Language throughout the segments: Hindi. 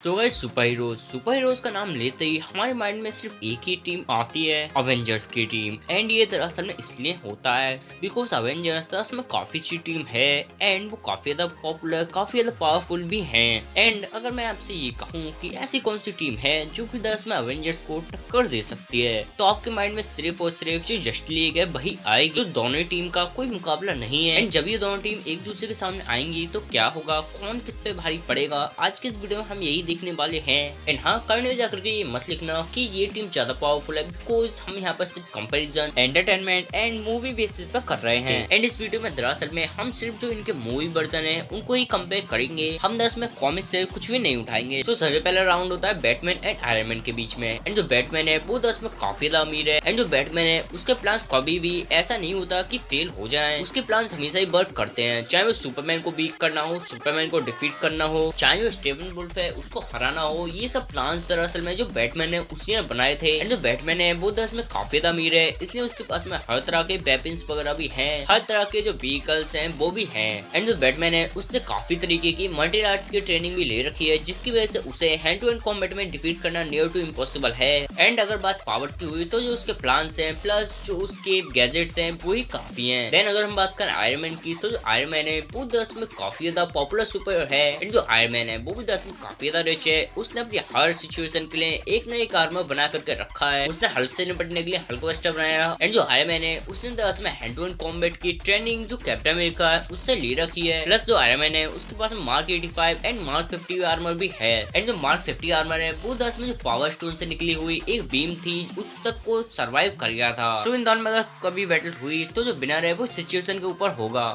तो गाइस सुपर हीरोज का नाम लेते ही हमारे माइंड में सिर्फ एक ही टीम आती है, अवेंजर्स की टीम। एंड ये दरअसल में इसलिए होता है बिकॉज अवेंजर्स दरअसल में काफी अच्छी टीम है एंड वो काफी ज्यादा पॉपुलर, काफी ज्यादा पावरफुल भी हैं। एंड अगर मैं आपसे ये कहूँ कि ऐसी कौन सी टीम है जो कि दरअसल में अवेंजर्स को टक्कर दे सकती है, तो आपके माइंड में सिर्फ और सिर्फ जो जस्ट लीग है वही आएगी। तो दोनों टीम का कोई मुकाबला नहीं है एंड जब ये दोनों टीम एक दूसरे के सामने आएंगी तो क्या होगा, कौन किस पे भारी पड़ेगा, आज के इस वीडियो में हम यही देखने वाले हैं। एंड हाँ, करने जाकर के ये मत लिखना कि ये टीम ज्यादा पावरफुल है, बिकॉज हम यहाँ पर सिर्फ comparison, entertainment and movie basis पर कर रहे हैं। एंड इस वीडियो में दरअसल में हम सिर्फ जो इनके मूवी वर्जन है उनको ही कंपेयर करेंगे, हम दरअसल में कॉमिक से कुछ भी नहीं उठाएंगे। तो सबसे पहला राउंड होता है बैटमैन एंड आयरन मैन के बीच में। एंड जो बैटमैन है वो दरअसल में काफी ज्यादा अमीर है एंड जो बैटमैन है उसके प्लान्स कभी भी ऐसा नहीं होता कि फेल हो जाए, उसके प्लान्स हमेशा ही वर्क करते हैं। चाहे वो सुपरमैन को बीट करना हो, सुपरमैन को डिफीट करना हो, चाहे वो स्टीवन वुल्फ है उसको हराना हो, ये सब प्लान दरअसल में जो बैटमैन है उसी ने बनाए थे। एंड जो बैटमैन है वो दरअसल में काफी ज्यादा अमीर है, इसलिए उसके पास में हर तरह के वेपन्स वगैरह भी हैं, हर तरह के जो व्हीकल्स हैं वो भी हैं। एंड जो बैटमैन है उसने काफी तरीके की मार्शल आर्ट्स की ट्रेनिंग भी ले रखी है, जिसकी वजह से उसे हैंड टू हैंड कॉम्बैट में डिफीट करना नियर टू इम्पॉसिबल है। एंड अगर बात पावर्स की हुई तो जो उसके प्लान्स हैं प्लस जो उसके गैजेट्स हैं वो ही काफी हैं। देन अगर हम बात करें आयरन मैन की, तो जो आयरन मैन है वो दरअसल में काफी ज्यादा पॉपुलर सुपर है। एंड जो आयरन मैन है वो भी दरअसल में काफी ज्यादा रिच है, उसने अपनी हर सिचुएशन के लिए एक ना एक आर्मर बना करके रखा है, उसने हल्क से निपटने के लिए हल्क वेस्टर बनाया। एंड जो आयरन मैन है उसने दरअसल में हैंड टू हैंड कॉम्बैट की ट्रेनिंग जो कैप्टन अमेरिका है उससे ले रखी है। प्लस जो आयरन मैन है उसके पास मार्क 85 एंड मार्क 50 आर्मर भी है। एंड जो मार्क 50 आर्मर है वो दरअसल में जो पावर स्टोन से निकली हुई एक बीम थी उस तक को सर्वाइव कर गया था। सो इन दोनों में अगर कभी बैटल हुई तो जो विनर है वो सिचुएशन के ऊपर होगा।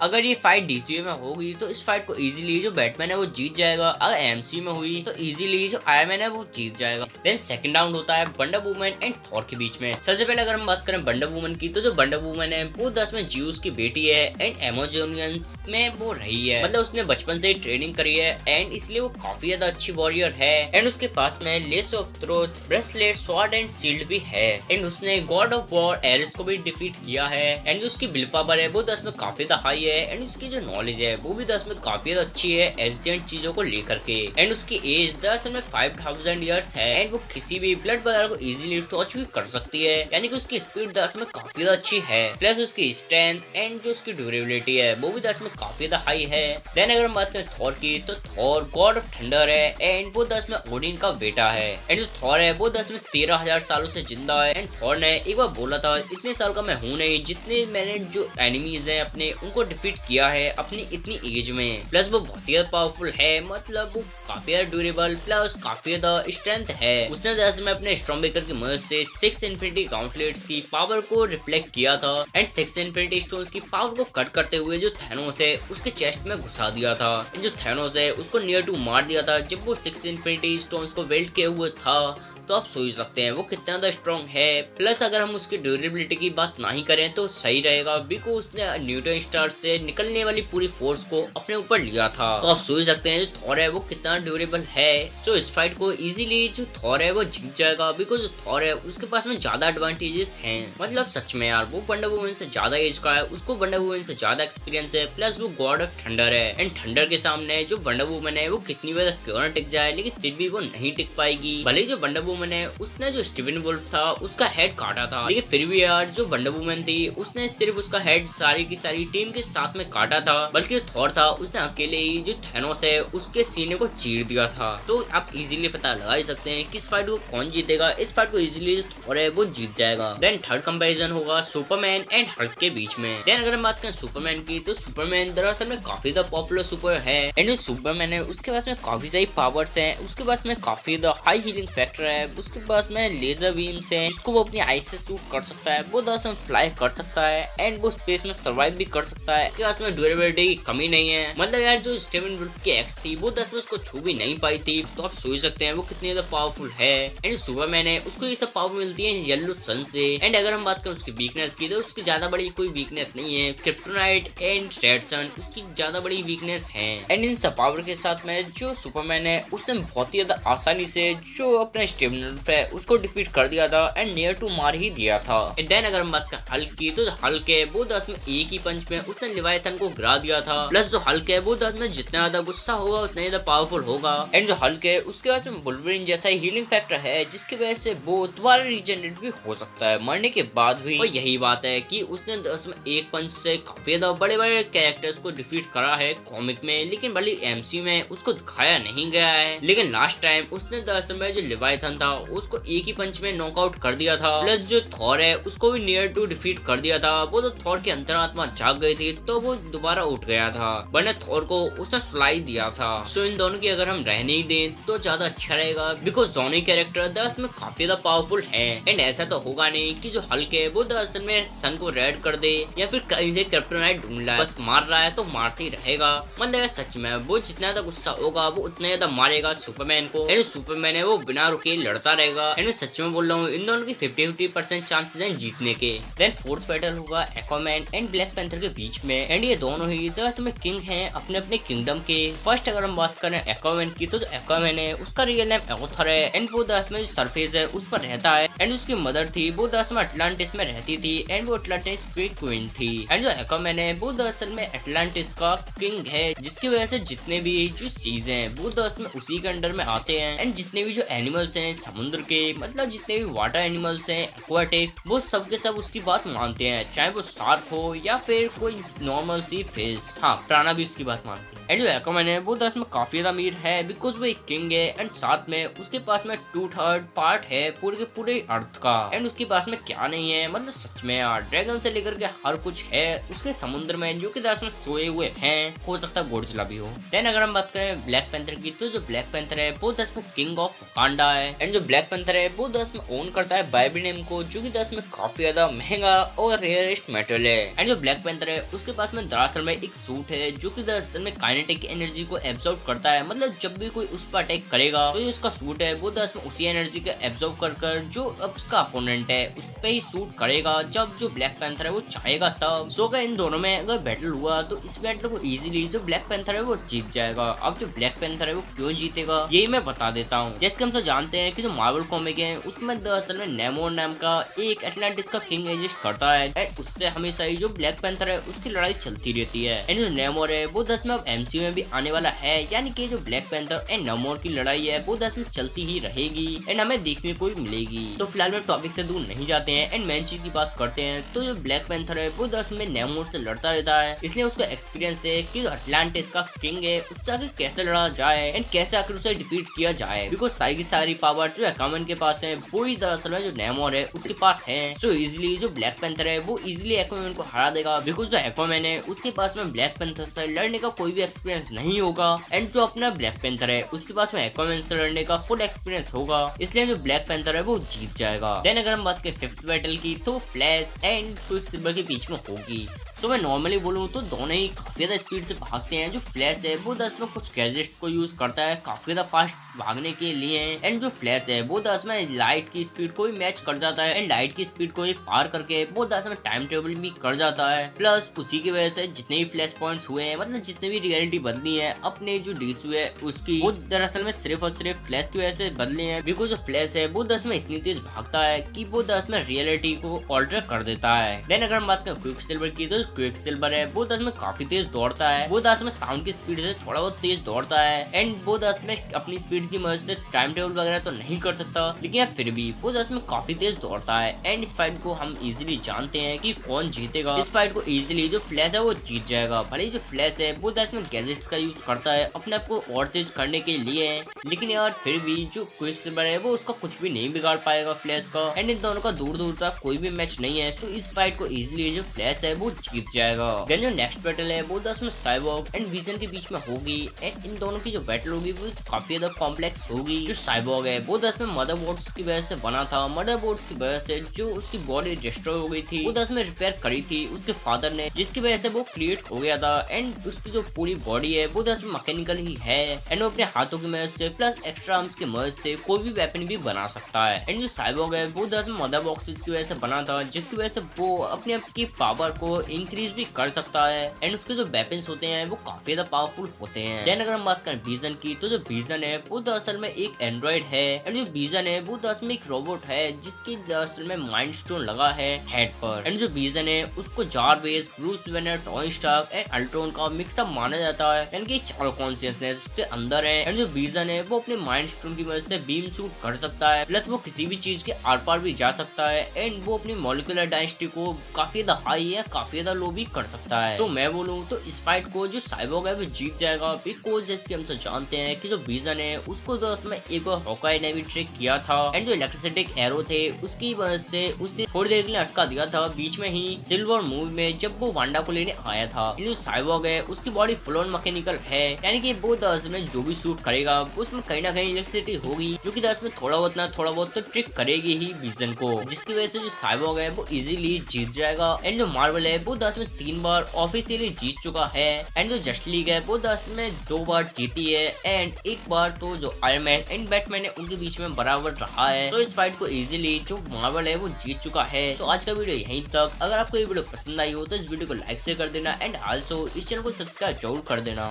अगर ये फाइट डीसीयू में होगी तो इस फाइट को इजीली जो बैटमैन है वो जीत जाएगा, अगर एमसीयू में हुई तो इजीली जो आयरन मैन है वो जीत जाएगा। देन सेकंड राउंड होता है वंडर वुमन एंड थॉर के बीच में। सबसे पहले अगर हम बात करें वंडर वुमन की, तो जो वंडर वुमन है वो 10 में ज्यूस की बेटी है एंड एमेजोनियंस में वो रही है, मतलब उसने बचपन से ही ट्रेनिंग करी है एंड इसलिए वो काफी ज्यादा अच्छी वॉरियर है। एंड उसके पास में less of throat, bracelet, sword and shield भी है। एंड उसने गॉड ऑफ वॉर एरिस को भी डिफीट किया है। एंड जो उसकी विल पावर है वो 10 में काफी ज्यादा हाई है एंड उसकी जो नॉलेज है वो भी 10 में काफी अच्छी है एंशिएंट चीजों को लेकर के। एंड उसकी एज 10 में 5000 इयर्स है एंड वो किसी भी ब्लड वगैरह को इजीली टच भी कर सकती है, यानी कि उसकी स्पीड 10 में काफी अच्छी है। प्लस उसकी स्ट्रेंथ एंड जो उसकी ड्यूरेबिलिटी है वो भी 10 में काफी ज्यादा हाई है। देन अगर हम बात करें थॉर की, तो थॉर गॉड ऑफ थंडर है एंड वो 10 में ओडिन का बेटा है। एंड जो थॉर है वो 10 में 13000 सालों से जिंदा है। एंड थॉर ने एक बार बोला था इतने साल का मैं हूँ नहीं जितने मैंने जो एनिमीज हैं अपने उनको डिफीट किया है अपनी इतनी एज में। प्लस वो बहुत ही पावरफुल है, मतलब वो काफी ज्यादा ड्यूरेबल प्लस काफी ज्यादा स्ट्रेंथ है। उसने दरअसल में अपने स्टॉर्मब्रेकर की मदद से 6 इन्फिनिटी गॉन्टलेट्स की पावर को रिफ्लेक्ट किया था एंड 6 इन्फिनिटी स्टोन्स की पावर को कट करते हुए जो थैनोस है उसके चेस्ट में घुसा दिया था। जो थैनोस है उसको नियर टू मार दिया था जब वो 6 इन्फिनिटी स्टोन्स को वेल्ट किए हुए था। तो आप सोच सकते हैं वो कितना ज्यादा स्ट्रॉन्ग है। प्लस अगर हम उसकी ड्यूरेबिलिटी की बात नहीं करें तो सही रहेगा, बिकॉज उसने न्यूटन स्टार से निकलने वाली पूरी फोर्स को अपने ऊपर लिया था। तो आप सोच सकते हैं जो थॉर है वो कितना ड्यूरेबल है। तो इस फाइट को इजीली जो थॉर है वो जीत जाएगा, बिकॉज जो थॉर है उसके पास में ज्यादा एडवांटेजेस हैं। मतलब सच में यार वो वंडर वुमन से ज्यादा एज का है, उसको वंडर वुमन से ज्यादा एक्सपीरियंस है। प्लस वो गॉड ऑफ थंडर है एंड थंडर के सामने जो वंडर वुमन है वो कितनी बार क्यों ना टिक जाए, लेकिन फिर भी वो नहीं टिक पाएगी। भले जो वंडर वुमन है उसने जो स्टीवन वुल्फ था उसका हेड काटा था, लेकिन फिर भी यार जो वंडर वुमन थी उसने सिर्फ उसका हेड सारी की सारी टीम के साथ में काटा था, बल्कि थॉर था उसने अकेले ही जो थैनोस है उसके सीने को चीर दिया था। तो आप इजीली पता लगा ही सकते हैं किस फाइट को कौन जीतेगा। इस फाइट को इजीली जो थॉर है वो जीत जाएगा। देन थर्ड कंपैरिजन होगा सुपरमैन एंड हल्क के बीच में। देन अगर हम बात करें सुपरमैन की, तो सुपरमैन दरअसल में काफी ज्यादा पॉपुलर सुपर है एंड जो सुपरमैन है उसके पास में काफी सारी पावर्स हैं, उसके पास में काफी ज्यादा हाई हीलिंग फैक्टर है, उसके पास में लेजर बीम्स हैं जिसको वो अपनी आइस से शूट कर सकता है, वो दरअसल फ्लाई कर सकता है एंड वो स्पेस में सर्वाइव भी कर सकता है। उसके पास में ड्यूरेबिलिटी की कमी नहीं है, मतलब यार जो स्टीवन वुल्फ की एक्स थी वो 10 में उसको छू भी नहीं पाई थी। तो आप सोच सकते हैं वो कितनी ज्यादा पावरफुल है। एंड सुपरमैन है उसको ये सब पावर मिलती है येलो सन से। एंड अगर हम बात करें उसकी वीकनेस की, तो उसकी ज्यादा बड़ी कोई वीकनेस नहीं है। क्रिप्टोनाइट एंड रेड सन उसकी ज्यादा बड़ी वीकनेस है। एंड इन सब पावर के साथ में जो सुपरमैन है उसने बहुत ही ज्यादा आसानी से जो अपने स्टीवन स्टेमिनल्फ है उसको डिफीट कर दिया था एंड नियर टू मार ही दिया था। देन अगर हम बात करें हल्क की, तो हल्क है वो 10 में एक ही पंच में उसने लिवायथन को गिरा दिया था। प्लस जो हल्क है वो 10 में जितना ज्यादा गुस्सा होगा उतना ज्यादा पावरफुल होगा। एंड जो हल्क है उसके पास में वुल्वरीन जैसा ही हीलिंग फैक्टर है जिसकी वजह से वो दोबारा रीजनरेट भी हो सकता है मरने के बाद भी। और यही बात है कि उसने 10 में एक पंच से काफी ज्यादा बड़े बड़े कैरेक्टर्स को डिफीट करा है कॉमिक में, लेकिन भले एमसीयू में उसको दिखाया नहीं गया है। लेकिन लास्ट टाइम उसने 10 में जो लिवायथन था उसको एक ही पंच में नॉकआउट कर दिया था। प्लस जो थॉर है उसको भी नियर टू डिफीट कर दिया था। वो तो थॉर की अंतरात्मा जाग गई थी तो वो दोबारा उठ गया था, वरना थॉर को उसने सुलाई दिया था। सो इन दोनों की अगर हम रहने ही दें तो ज्यादा अच्छा रहेगा, बिकॉज दोनों ही कैरेक्टर 10 में काफी ज्यादा पावरफुल है। एंड ऐसा तो होगा नहीं कि जो हल्क है वो 10 में सन को रेड कर दे या फिर कहीं से क्रिप्टोनाइट ढूंढ रहा है, बस मार रहा है तो मारते ही रहेगा। मतलब सच में वो जितना ज्यादा गुस्सा होगा वो उतना ज्यादा मारेगा सुपरमैन को। एंड सुपरमैन है वो बिना रुके लड़ता रहेगा। एंड मैं सच में बोल रहा हूँ इन दोनों की 50-50% चांसेस हैं जीतने के। देन फोर्थ बैटल होगा एक्वामैन एंड ब्लैक पैंथर के बीच में। एंड ये दोनों ही 10 में किंग हैं अपने अपने किंगडम के। फर्स्ट अगर हम बात करें एक्वामैन की, तो एक्वामैन है उसका रियल नेम एओथर है। एंड वो 10 में जो सरफेस है उस पर रहता है। एंड उसकी मदर थी वो 10 में अटलांटिस में रहती थी एंड वो अटलांटिस की क्वीन थी। एंड जो एक्वामैन है वो दरअसल में अटलांटिस का किंग है, जिसकी वजह से जितने भी जो चीज हैं वो 10 में उसी के अंडर में आते हैं। एंड जितने भी जो एनिमल्स हैं समुद्र के, मतलब जितने भी वाटर एनिमल्स हैं एक्वाटिक, वो सब के सब उसकी बात मानते हैं, चाहे वो शार्क हो या फिर कोई नॉर्मल सी फिश। हाँ, प्राणा भी उसकी बात मानती है। एंड जो एक्वामैन है वो 10 में काफी ज्यादा अमीर है, बिकॉज वो एक किंग है। एंड साथ में उसके पास में 2/3 पार्ट है पूरे के पूरे अर्थ का। एंड उसके पास में क्या नहीं है, मतलब सच में यार ड्रैगन से लेकर के हर कुछ है उसके समुद्र में, जो कि 10 में सोए हुए हैं। हो सकता है गोडजिला भी हो। देन अगर हम बात करें ब्लैक पैंथर की, तो जो ब्लैक पैंथर है वो 10 में किंग ऑफ वकांडा है। एंड जो ब्लैक पैंथर है वो 10 में ओन करता है वाइब्रेनियम को, जो कि 10 में काफी ज्यादा महंगा और रेयरेस्ट मेटल है। एंड जो ब्लैक पैंथर है उसके पास में दरअसल में एक सूट है जो कि दरअसल में काइनेटिक एनर्जी को एब्जॉर्ब करता है। मतलब जब भी कोई उस पर अटैक करेगा तो उसका सूट है वो 10 में उसी एनर्जी को एब्जॉर्ब कर जो अब उसका अपोनेंट है उस पे ही सूट करेगा, जब जो ब्लैक पैंथर है वो चाहेगा तब। सो अगर इन दोनों में अगर बैटल हुआ तो इस बैटल को इजीली जो ब्लैक पैंथर है वो जीत जाएगा। अब जो ब्लैक पैंथर है वो क्यों जीतेगा यही मैं बता देता हूँ। जैसे कि हम सब जानते हैं कि जो मार्वल कॉमिक है उसमें दरअसल में नेमोर नाम का एक एटलांटिस का किंग एग्जिस्ट करता है। एंड उससे हमेशा ही जो ब्लैक पैंथर है उसकी लड़ाई चलती रहती है। एंड जो नेमोर है वो 10 में अब एमसीयू में भी आने वाला है, यानी कि जो ब्लैक पैंथर एंड नेमोर की लड़ाई है वो 10 में चलती ही रहेगी एंड हमें देखने को भी मिलेगी। तो फिलहाल में टॉपिक से दूर नहीं जाते हैं एंड मेन चीज की बात करते हैं। तो जो ब्लैक पैंथर है वो 10 में नेमोर से लड़ता रहता है, इसलिए उसका एक्सपीरियंस है कि अटलांटिस का किंग है उससे आखिर कैसे लड़ा जाए एंड कैसे आखिर उसे डिफीट किया जाए। बिकॉज सारी की सारी पावर जो एक्वामैन के पास है वो ही दरअसल में जो नेमोर है उसके पास है। सो इजिली जो ब्लैक पैंथर है वो इजिली एक्वामैन को हरा देगा, बिकॉज जो एक्वामैन है उसके पास में ब्लैक पैंथर से लड़ने का कोई भी एक्सपीरियंस नहीं होगा। एंड जो अपना ब्लैक पैंथर है उसके पास में एक्वामैन से लड़ने का फुल एक्सपीरियंस होगा, इसलिए जो ब्लैक पैंथर है वो जीत जाएगा। देन अगर हम बात करें फिफ्थ बैटल की, तो फ्लैश एंड क्विकसिल्वर के बीच में होगी। तो मैं नॉर्मली बोलूँ तो दोनों ही काफी ज्यादा स्पीड से भागते हैं। जो फ्लैश है वो 10 में कुछ गैजेट्स को यूज करता है काफी ज्यादा फास्ट भागने के लिए। एंड जो फ्लैश है वो 10 में लाइट की स्पीड को भी मैच कर जाता है एंड लाइट की स्पीड को ही पार करके वो 10 में टाइम टेबल भी कर जाता है। प्लस उसी की वजह से जितने भी फ्लैश पॉइंट्स हुए हैं, मतलब जितने भी रियलिटी बदली है अपने जो डीसू है उसकी, वो दरअसल में सिर्फ और सिर्फ फ्लैश की वजह से बदले हैं। बिकॉज जो फ्लैश है वो 10 में इतनी तेज भागता है कि वो 10 में रियलिटी को ऑल्टर कर देता है। देन अगर हम बात करें क्विकसिल्वर की, तो क्विकसिल्वर है वो 10 में काफी तेज दौड़ता है। वो 10 में साउंड की स्पीड से थोड़ा बहुत तेज दौड़ता है एंड वो 10 में अपनी स्पीड की मदद से टाइम टेबल वगैरह तो नहीं कर सकता, लेकिन फिर भी वो 10 में काफी तेज दौड़ता है। एंड इस फाइट को हम इजीली जानते हैं कि कौन जीतेगा। इस फाइट को इजीली जो फ्लैश है वो जीत जाएगा। भले जो फ्लैश है वो 10 में गैजेट्स का यूज करता है अपने आप को और तेज करने के लिए, लेकिन यार फिर भी जो क्विकसिल्वर है वो उसका कुछ भी नहीं बिगाड़ पाएगा फ्लैश का। एंड इन दोनों का दूर दूर तक कोई भी मैच नहीं है। सो इस फाइट को इजीली जो फ्लैश है वो जीत जाएगा। देन जो नेक्स्ट बैटल है वो 10 में साइबॉर्ग एंड विजन के बीच में होगी। एंड इन दोनों की जो बैटल होगी वो काफी ज्यादा कॉम्प्लेक्स होगी। जो साइबॉर्ग है वो 10 में मदरबोर्ड्स की वजह से बना था। मदरबोर्ड्स की वजह से जो उसकी बॉडी डिस्ट्रॉय हो गई थी वो 10 में रिपेयर करी थी उसके फादर ने, जिसकी वजह से वो क्रिएट हो गया था। एंड उसकी जो पूरी बॉडी है वो 10 में मैकेनिकल ही है एंड वो अपने हाथों की मदद से प्लस एक्स्ट्रा आर्म्स की मदद से कोई भी वेपन भी बना सकता है। एंड जो साइबॉर्ग है वो 10 में मदर बॉक्सेस की वजह से बना था, जिसकी वजह से वो अपने आप की पावर को इंक्रीज भी कर सकता है एंड उसके जो वेपन्स होते हैं वो काफी ज्यादा पावरफुल होते हैं। देन अगर हम बात करें विजन की, तो जो विजन है वो दरअसल में एक एंड्रॉइड है एंड जो विजन है वो दरअसल में एक रोबोट है जिसकी दरअसल में माइंड स्टोन लगा है हेड पर। एंड जो विजन है उसको Jarvis, Bruce Wayne, Tony Stark and Ultron का मिक्सअप माना जाता है, यानी कि चारों कॉन्शियसनेस उसके अंदर है। एंड जो विजन है वो अपने माइंड स्टोन की मदद से बीम शूट कर सकता है, प्लस वो किसी भी चीज के आर पार भी जा सकता है एंड वो अपनी मॉलिक्यूलर डायनेस्टी को काफी ज्यादा हाई या काफी ज्यादा लो भी कर सकता है। तो मैं बोलूँ तो इस फाइट को जो साइबोर्ग है वो जीत जाएगा, बिकॉज जैसे कि हम सब जानते हैं कि जो विजन है उसको दरअसल में एक बार हॉकाई ने भी ट्रिक किया था एंड जो इलेक्ट्रिसिटी एरो थे उसकी वजह से उसे थोड़ी देर के लिए अटका दिया था बीच में ही सिल्वर मूवी में जब वो वांडा को लेने आया था। जो साइबोर्ग है उसकी बॉडी फुल ऑन मैकेनिकल है, यानी कि वो दरअसल में जो भी शूट करेगा उसमें कहीं ना कहीं इलेक्ट्रिसिटी होगी, जो कि दरअसल में थोड़ा बहुत तो ट्रिक करेगी ही विजन को, जिसकी वजह से जो साइबोर्ग है वो इजीली जीत जाएगा। एंड जो मार्वल है वो दरअसल में 3 बार ऑफिशियली जीत चुका है एंड जो जस्ट लीग है वो दरअसल में 2 बार जीती है एंड एक बार तो जो आयरन मैन एंड बैटमैन है उनके बीच में बराबर रहा है। तो इस फाइट को इजीली जो मार्वल है वो जीत चुका है। तो आज का वीडियो यहीं तक। अगर आपको ये वीडियो पसंद आई हो तो इस वीडियो को लाइक से कर देना एंड आल्सो इस चैनल को सब्सक्राइब जरूर कर देना।